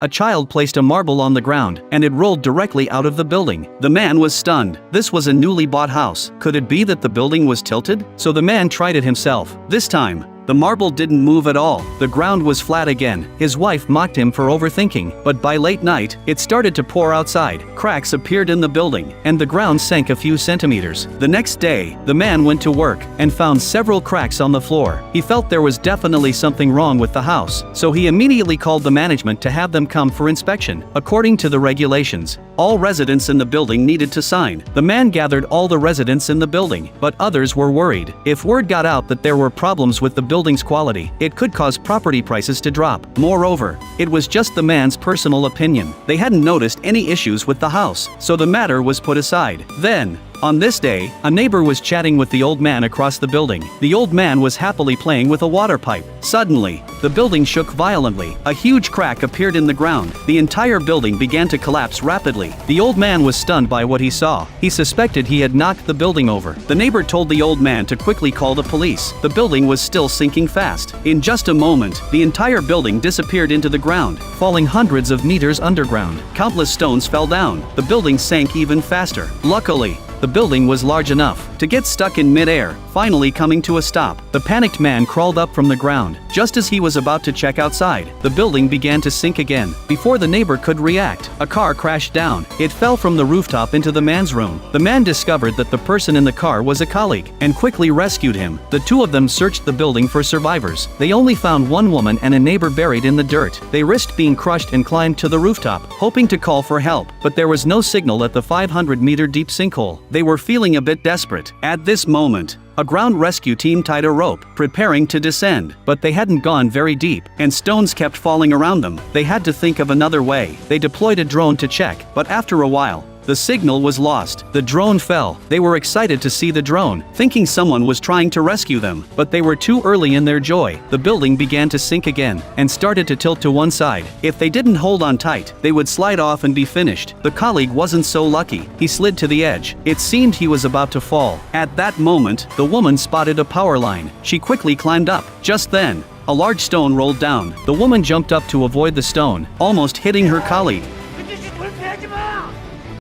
A child placed a marble on the ground, and it rolled directly out of the building. The man was stunned. This was a newly bought house. Could it be that the building was tilted? So the man tried it himself. This time, the marble didn't move at all. The ground was flat again. His wife mocked him for overthinking, but by late night, it started to pour outside. Cracks appeared in the building, and the ground sank a few centimeters. The next day, the man went to work and found several cracks on the floor. He felt there was definitely something wrong with the house, so he immediately called the management to have them come for inspection. According to the regulations, all residents in the building needed to sign. The man gathered all the residents in the building, but others were worried. If word got out that there were problems with the building's quality, it could cause property prices to drop. Moreover, it was just the man's personal opinion. They hadn't noticed any issues with the house, so the matter was put aside. Then, on this day, a neighbor was chatting with the old man across the building. The old man was happily playing with a water pipe. Suddenly, the building shook violently. A huge crack appeared in the ground. The entire building began to collapse rapidly. The old man was stunned by what he saw. He suspected he had knocked the building over. The neighbor told the old man to quickly call the police. The building was still sinking fast. In just a moment, the entire building disappeared into the ground, falling hundreds of meters underground. Countless stones fell down. The building sank even faster. Luckily, the building was large enough to get stuck in midair, finally coming to a stop. The panicked man crawled up from the ground. Just as he was about to check outside, the building began to sink again. Before the neighbor could react, a car crashed down. It fell from the rooftop into the man's room. The man discovered that the person in the car was a colleague and quickly rescued him. The two of them searched the building for survivors. They only found one woman and a neighbor buried in the dirt. They risked being crushed and climbed to the rooftop, hoping to call for help, but there was no signal at the 500-meter deep sinkhole. They were feeling a bit desperate. At this moment, a ground rescue team tied a rope, preparing to descend, but they hadn't gone very deep, and stones kept falling around them. They had to think of another way. They deployed a drone to check, but after a while, the signal was lost. The drone fell. They were excited to see the drone, thinking someone was trying to rescue them, but they were too early in their joy. The building began to sink again, and started to tilt to one side. If they didn't hold on tight, they would slide off and be finished. The colleague wasn't so lucky. He slid to the edge. It seemed he was about to fall. At that moment, the woman spotted a power line. She quickly climbed up. Just then, a large stone rolled down. The woman jumped up to avoid the stone, almost hitting her colleague.